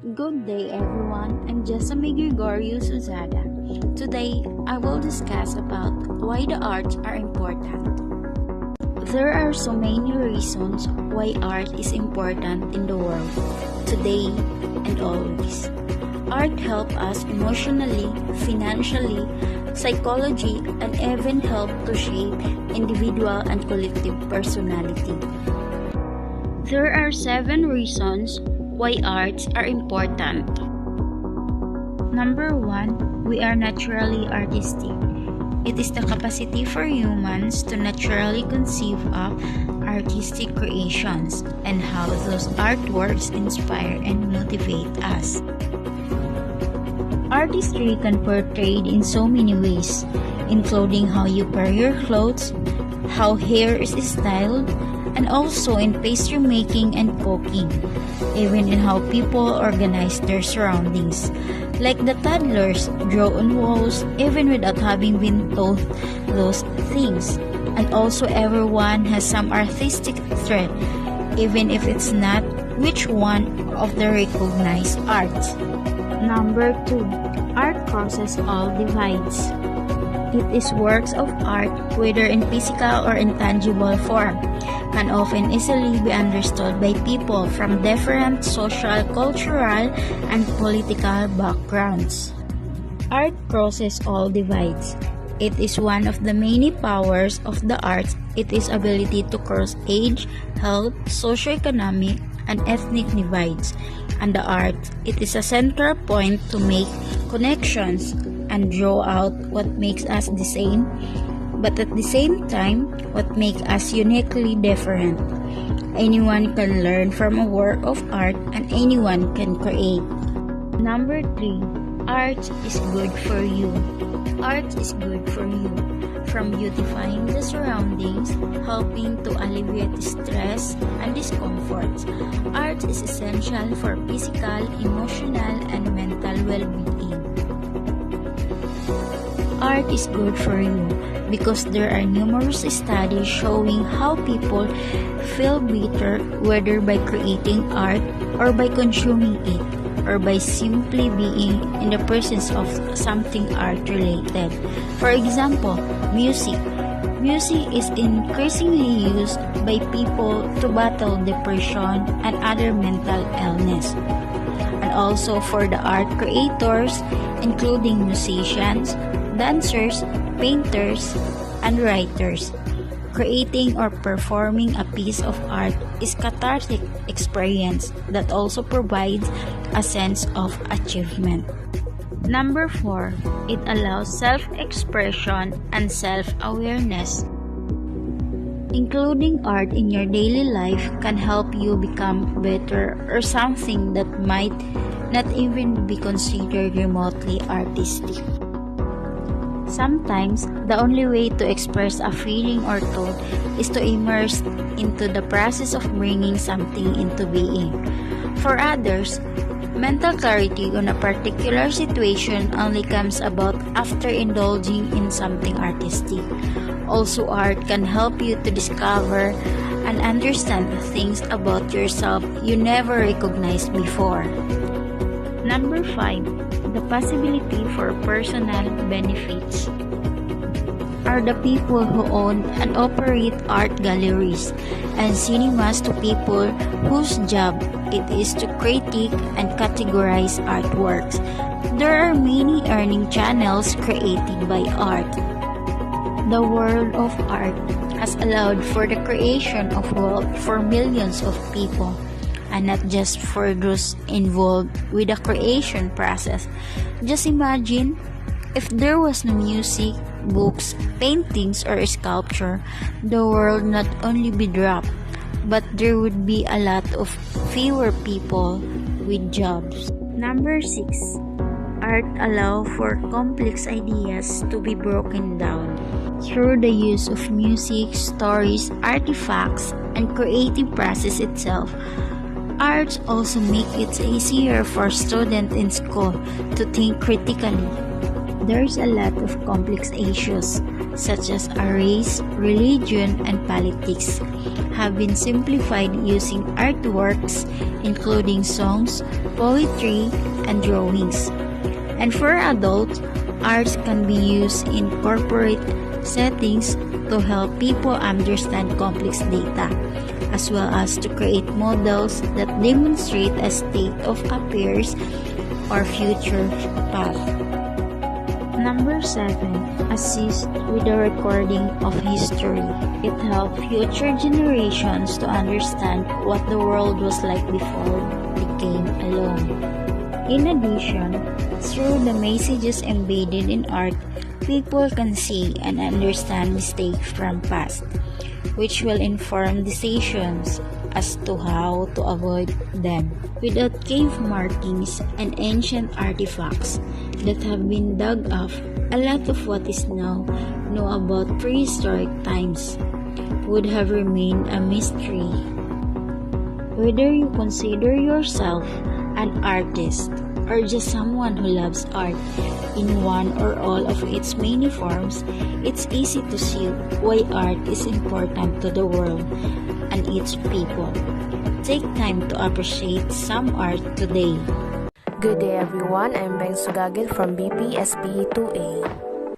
Good day everyone, I'm Jessamine Gregorius Uzada. Today, I will discuss about why the arts are important. There are so many reasons why art is important in the world, today and always. Art helps us emotionally, financially, psychology, and even help to shape individual and collective personality. There are 7 reasons why arts are important. Number 1, we are naturally artistic. It is the capacity for humans to naturally conceive of artistic creations and how those artworks inspire and motivate us. Artistry can be portrayed in so many ways, including how you wear your clothes, how hair is styled, and also in pastry making and cooking, even in how people organize their surroundings. Like the toddlers draw on walls even without having been told those things. And also everyone has some artistic thread, even if it's not which one of the recognized arts. Number 2, art crosses all divides. It is works of art, whether in physical or intangible form, can often easily be understood by people from different social, cultural, and political backgrounds. Art crosses all divides. It is one of the many powers of the arts. It is ability to cross age, health, socioeconomic, and ethnic divides. And the art, it is a central point to make connections and draw out what makes us the same, but at the same time, what makes us uniquely different. Anyone can learn from a work of art and anyone can create. Number 3, art is good for you. Art is good for you. From beautifying the surroundings, helping to alleviate stress and discomfort. Art is essential for physical, emotional, and mental well-being. Art is good for you because there are numerous studies showing how people feel better whether by creating art or by consuming it or by simply being in the presence of something art-related. For example, music. Music is increasingly used by people to battle depression and other mental illness. And also for the art creators, including musicians, dancers, painters, and writers. Creating or performing a piece of art is a cathartic experience that also provides a sense of achievement. Number 4, it allows self-expression and self-awareness. Including art in your daily life can help you become better or something that might not even be considered remotely artistic. Sometimes, the only way to express a feeling or thought is to immerse into the process of bringing something into being. For others, mental clarity on a particular situation only comes about after indulging in something artistic. Also, art can help you to discover and understand things about yourself you never recognized before. Number 5, the possibility for personal benefits are the people who own and operate art galleries and cinemas to people whose job it is to critique and categorize artworks. There are many earning channels created by art. The world of art has allowed for the creation of wealth for millions of people, and not just for those involved with the creation process. Just imagine if there was no music, books, paintings, or sculpture, the world not only be dropped, but there would be a lot of fewer people with jobs. Number 6, art allows for complex ideas to be broken down. Through the use of music, stories, artifacts, and creative process itself, arts also make it easier for students in school to think critically. there's a lot of complex issues such as race, religion, and politics have been simplified using artworks including songs, poetry, and drawings. And for adults, arts can be used in corporate settings to help people understand complex data, as well as to create models that demonstrate a state of affairs or future path. Number 7. Assist with the recording of history. It helps future generations to understand what the world was like before it came along. In addition, through the messages embedded in art, people can see and understand mistakes from past, which will inform decisions as to how to avoid them. Without cave markings and ancient artifacts that have been dug up, a lot of what is now known about prehistoric times would have remained a mystery. Whether you consider yourself an artist or just someone who loves art in one or all of its many forms, it's easy to see why art is important to the world and its people. Take time to appreciate some art today. Good day everyone, I'm Beng Sugagil from BPSP 2A.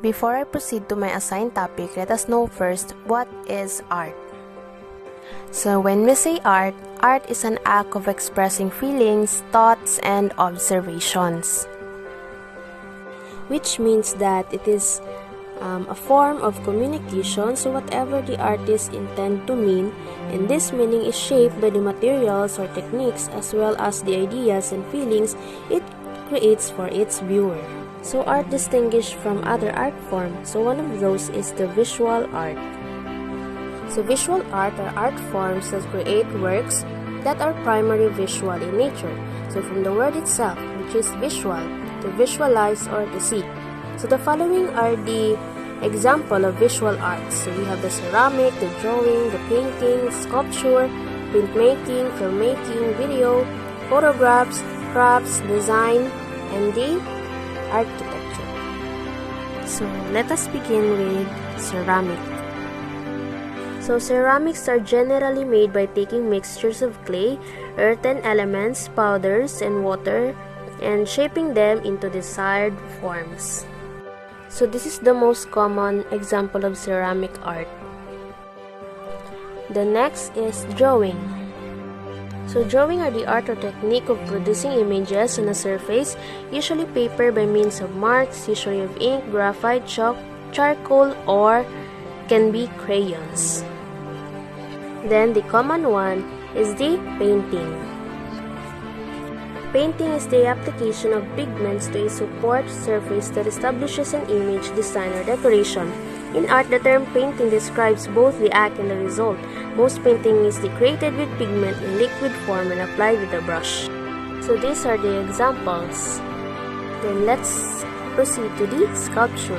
Before I proceed to my assigned topic, let us know first what is art. So when we say art, art is an act of expressing feelings, thoughts, and observations. Which means that it is a form of communication, so whatever the artist intend to mean, and this meaning is shaped by the materials or techniques as well as the ideas and feelings it creates for its viewer. So art distinguished from other art forms, so one of those is the visual art. So visual art are art forms that create works that are primarily visual in nature. So from the word itself, which is visual, to visualize or to see. So the following are the example of visual arts. So we have the ceramic, the drawing, the painting, sculpture, printmaking, filmmaking, video, photographs, crafts, design, and the architecture. So let us begin with ceramic. So ceramics are generally made by taking mixtures of clay, earthen elements, powders, and water and shaping them into desired forms. So this is the most common example of ceramic art. The next is drawing. So drawing are the art or technique of producing images on a surface, usually paper by means of marks, usually of ink, graphite, chalk, charcoal, or can be crayons. Then the common one is the painting. Painting is the application of pigments to a support surface that establishes an image, design, or decoration. In art, the term painting describes both the act and the result. Most painting is created with pigment in liquid form and applied with a brush. So these are the examples. Then let's proceed to the sculpture.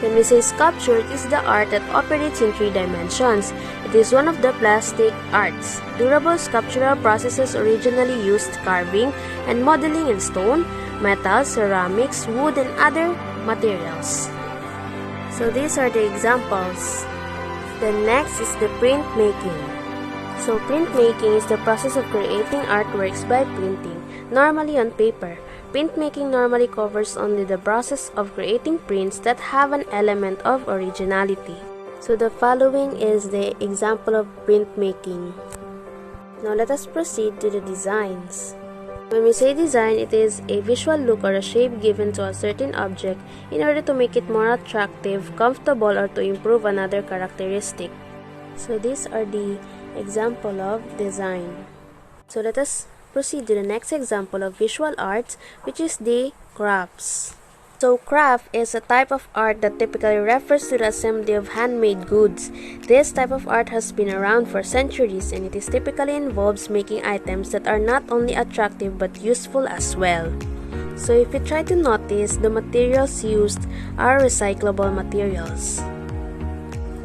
When we say sculpture, it is the art that operates in 3 dimensions. It is one of the plastic arts. Durable sculptural processes originally used carving and modeling in stone, metal, ceramics, wood, and other materials. So these are the examples. The next is the printmaking. So printmaking is the process of creating artworks by printing, normally on paper. Printmaking normally covers only the process of creating prints that have an element of originality. So the following is the example of printmaking. Now let us proceed to the designs. When we say design, it is a visual look or a shape given to a certain object in order to make it more attractive, comfortable, or to improve another characteristic. So these are the example of design. So let us proceed to the next example of visual arts, which is the crafts. So craft is a type of art that typically refers to the assembly of handmade goods. This type of art has been around for centuries, and it is typically involves making items that are not only attractive but useful as well. So if you try to notice, the materials used are recyclable materials.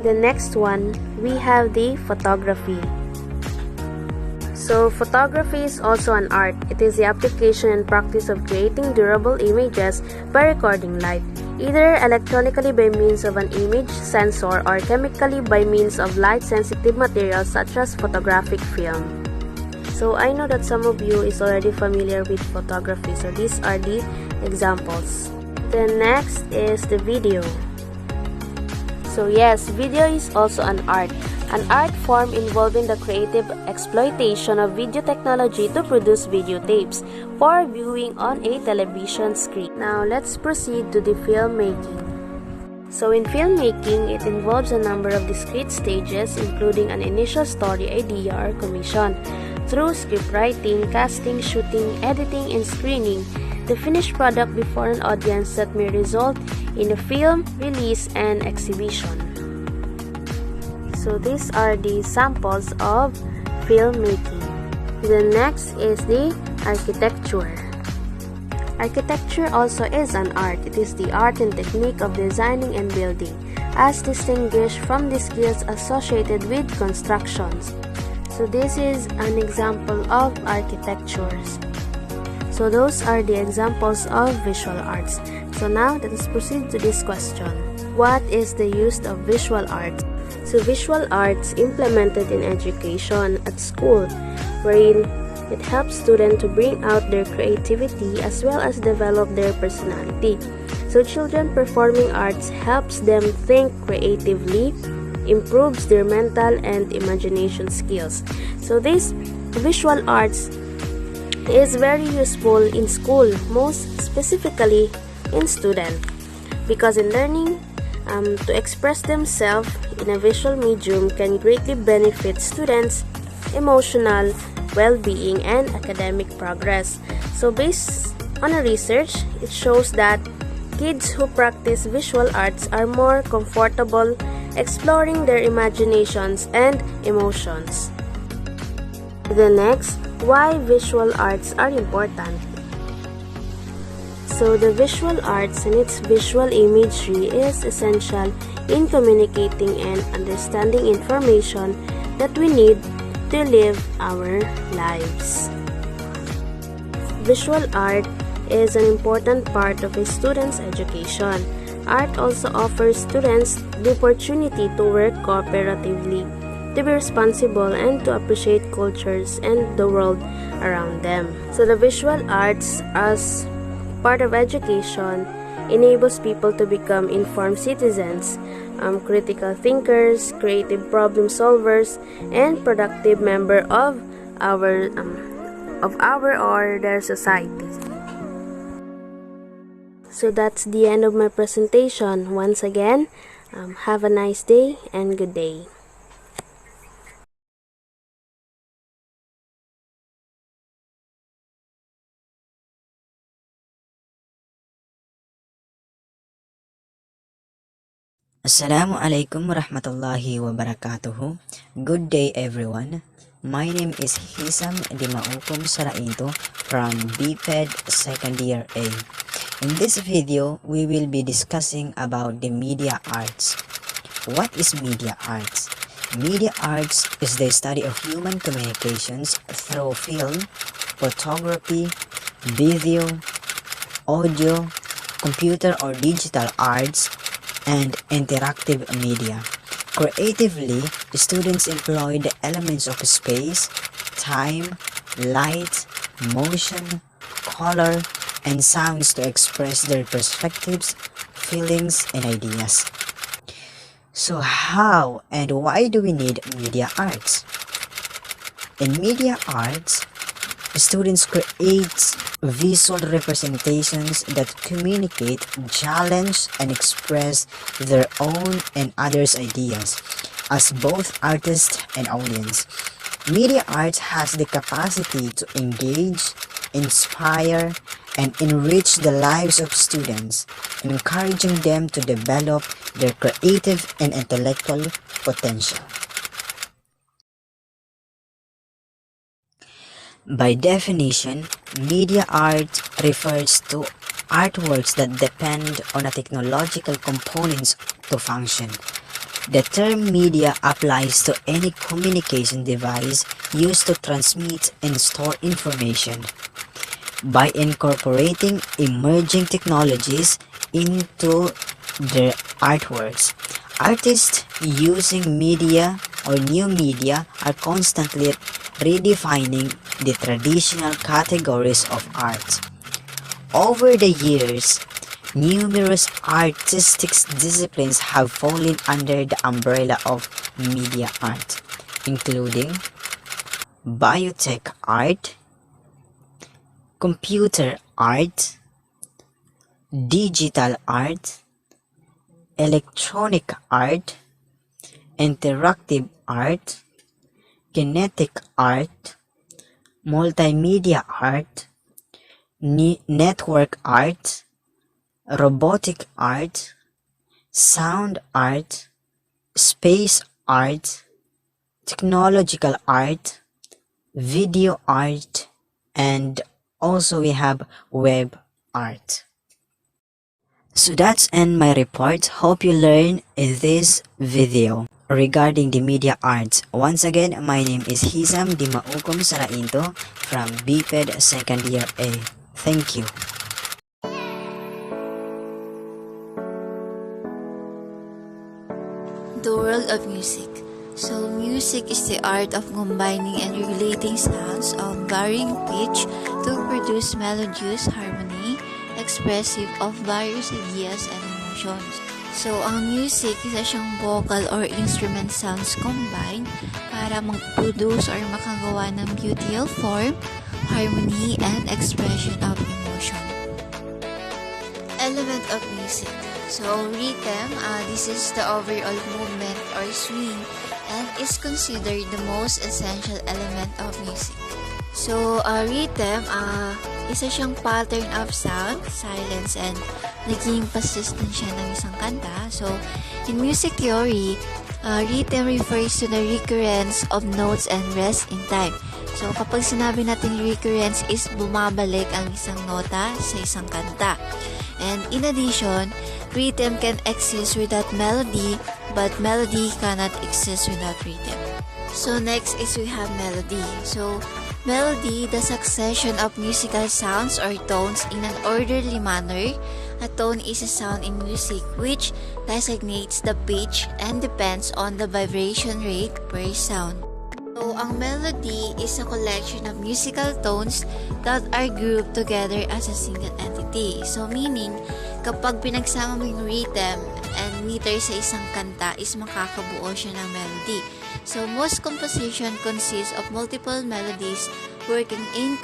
The next one, we have the photography. So, photography is also an art. It is the application and practice of creating durable images by recording light, either electronically by means of an image sensor or chemically by means of light-sensitive materials such as photographic film. So, I know that some of you is already familiar with photography, so these are the examples. The next is the video. So yes, video is also an art form involving the creative exploitation of video technology to produce videotapes for viewing on a television screen. Now let's proceed to the filmmaking. So in filmmaking, it involves a number of discrete stages including an initial story idea or commission, through scriptwriting, casting, shooting, editing, and screening, the finished product before an audience that may result in a film, release, and exhibition. So these are the samples of filmmaking. The next is the architecture. Architecture also is an art. It is the art and technique of designing and building, as distinguished from the skills associated with constructions. So this is an example of architectures. So those are the examples of visual arts. So now let us proceed to this question. What is the use of visual arts? So visual arts implemented in education at school, wherein it helps students to bring out their creativity as well as develop their personality. So children performing arts helps them think creatively, improves their mental and imagination skills. So this visual arts is very useful in school, most specifically in students, because in learning to express themselves in a visual medium can greatly benefit students' emotional well-being and academic progress. So based on a research, it shows that kids who practice visual arts are more comfortable exploring their imaginations and emotions. The next, why visual arts are important. So the visual arts and its visual imagery is essential in communicating and understanding information that we need to live our lives. Visual art is an important part of a student's education. Art also offers students the opportunity to work cooperatively, to be responsible, and to appreciate cultures and the world around them. So the visual arts as part of education enables people to become informed citizens, critical thinkers, creative problem solvers, and productive member of our or their society. So that's the end of my presentation. Once again, have a nice day and good day. Assalamualaikum warahmatullahi wabarakatuh. Good day everyone. My name is Hisam Dimaukum Saraito from BPED Second Year A. In this video, we will be discussing about the media arts. What is media arts? Media arts is the study of human communications through film, photography, video, audio, computer or digital arts, and interactive media. Creatively, students employ the elements of space, time, light, motion, color, and sounds to express their perspectives, feelings, and ideas. So how and why do we need media arts? In media arts, students create visual representations that communicate, challenge, and express their own and others' ideas as both artist and audience. Media arts has the capacity to engage, inspire, and enrich the lives of students, encouraging them to develop their creative and intellectual potential. By definition, media art refers to artworks that depend on a technological components to function. The term media applies to any communication device used to transmit and store information. By incorporating emerging technologies into their artworks, artists using media or new media are constantly redefining the traditional categories of art. Over the years, numerous artistic disciplines have fallen under the umbrella of media art, including biotech art, computer art, digital art, electronic art, interactive art, kinetic art, multimedia art, network art, robotic art, sound art, space art, technological art, video art, and also we have web art. So that's end my report. Hope you learn in this video regarding the media arts. Once again, my name is Hisam Dimaukom Sarainto from BPED Second Year A. Thank you. The world of music. So, music is the art of combining and regulating sounds of varying pitch to produce melodious harmony, expressive of various ideas and emotions. So, ang music, isa siyang vocal or instrument sounds combined para mag-produce or makagawa ng beautiful form, harmony, and expression of emotion. Element of music. So, rhythm, this is the overall movement or swing and is considered the most essential element of music. So, rhythm, isa siyang pattern of sound, silence, and naging persistent siya ng isang kanta. So, in music theory, rhythm refers to the recurrence of notes and rest in time. So, kapag sinabi natin recurrence is bumabalik ang isang nota sa isang kanta. And in addition, rhythm can exist without melody, but melody cannot exist without rhythm. So next is we have melody. So melody, the succession of musical sounds or tones in an orderly manner. A tone is a sound in music which designates the pitch and depends on the vibration rate per sound. So, ang melody is a collection of musical tones that are grouped together as a single entity. So, meaning, kapag pinagsama mo yung rhythm and meter sa isang kanta is makakabuo siya ng melody. So, most composition consists of multiple melodies working in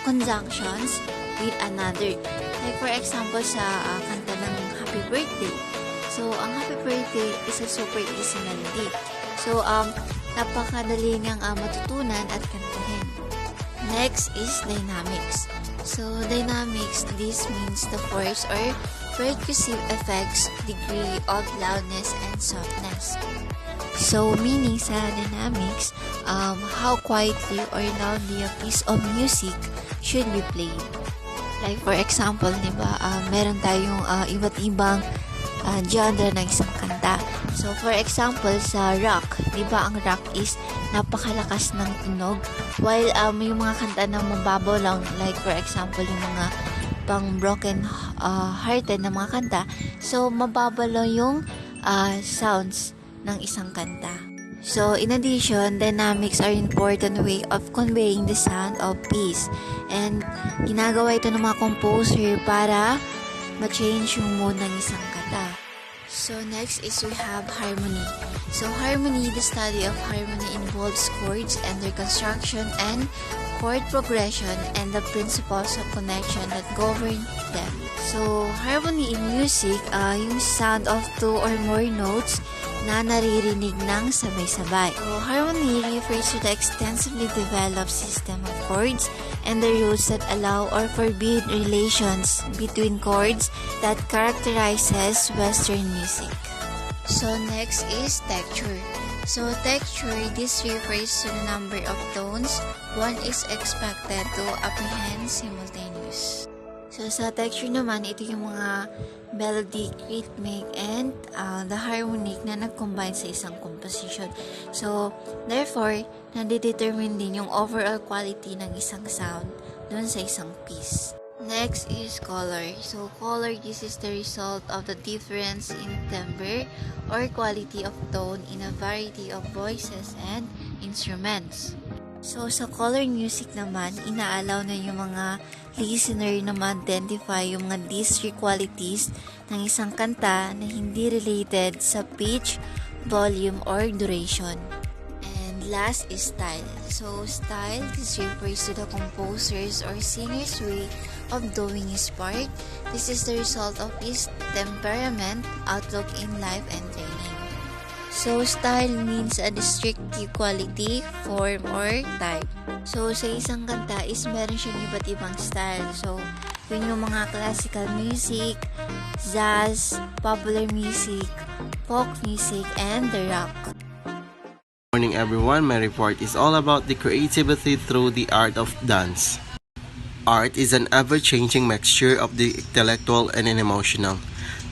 conjunctions with another. Like for example, sa kanta ng Happy Birthday. So, ang Happy Birthday is a super easy melody. So, napakadali niyang matutunan at kantahin. Next is dynamics. So, dynamics, this means the force or percussive effects, degree of loudness and softness. So, meaning sa dynamics, how quietly or loudly a piece of music should be played. Like for example, di ba, meron tayong iba't ibang genre ng isang kanta. So, for example, sa rock, di ba, ang rock is napakalakas ng tunog. While yung mga kanta na mababaw lang, like for example, yung mga pang broken hearted na mga kanta, so mababaw lang yung sounds ng isang kanta. So, in addition, dynamics are an important way of conveying the sound of piece. And ginagawa ito ng mga composer para ma-change yung mood ng isang kanta. So, next is we have harmony. So, harmony, the study of harmony involves chords and their construction and chord progression and the principles of connection that govern them. So, harmony in music, yung sound of two or more notes na naririnig ng sabay-sabay. So, harmony refers to the extensively developed system of chords and the rules that allow or forbid relations between chords that characterizes Western music. So, next is texture. So, texture, this refers to the number of tones one is expected to apprehend simultaneous. So sa texture naman, ito yung mga melodic, rhythmic, and the harmonic na nag-combine sa isang composition. So therefore, nadidetermine din yung overall quality ng isang sound dun sa isang piece. Next is color. So color, this is the result of the difference in timbre or quality of tone in a variety of voices and instruments. So sa color music naman, inaalaw na yung mga listener na ma-identify yung mga discrete qualities ng isang kanta na hindi related sa pitch, volume, or duration. And last is style. So style, this refers to the composer's or singer's way of doing his part. This is the result of his temperament, outlook in life, and training. So, style means a distinctive quality, form, or type. So, sa isang kanta is meron siyang iba't ibang style. So, yun yung mga classical music, jazz, popular music, folk music, and the rock. Morning everyone, my report is all about the creativity through the art of dance. Art is an ever-changing mixture of the intellectual and emotional.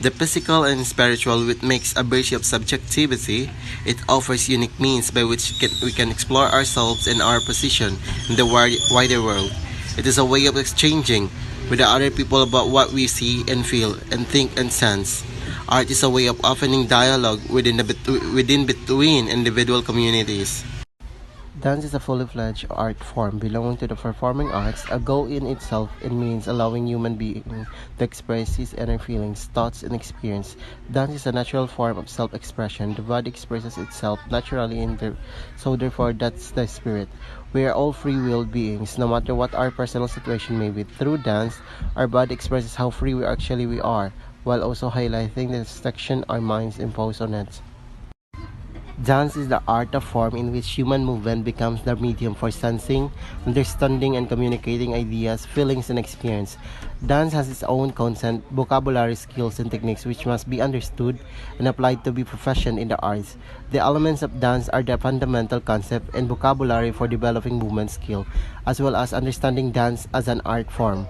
The physical and spiritual, which makes a bridge of subjectivity. It offers unique means by which we can explore ourselves and our position in the wider world. It is a way of exchanging with the other people about what we see and feel and think and sense. Art is a way of opening dialogue within between individual communities. Dance is a fully fledged art form belonging to the performing arts, a goal in itself. It means allowing human being to express his inner feelings, thoughts, and experience. Dance is a natural form of self-expression. The body expresses itself naturally so therefore that's the spirit. We are all free-willed beings, no matter what our personal situation may be. Through dance, our body expresses how free we are, while also highlighting the restriction our minds impose on it. Dance is the art of form in which human movement becomes the medium for sensing, understanding, and communicating ideas, feelings, and experience. Dance has its own content, vocabulary, skills, and techniques which must be understood and applied to be proficient in the arts. The elements of dance are the fundamental concept and vocabulary for developing movement skill, as well as understanding dance as an art form.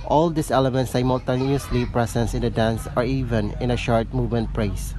All these elements simultaneously present in the dance or even in a short movement phrase.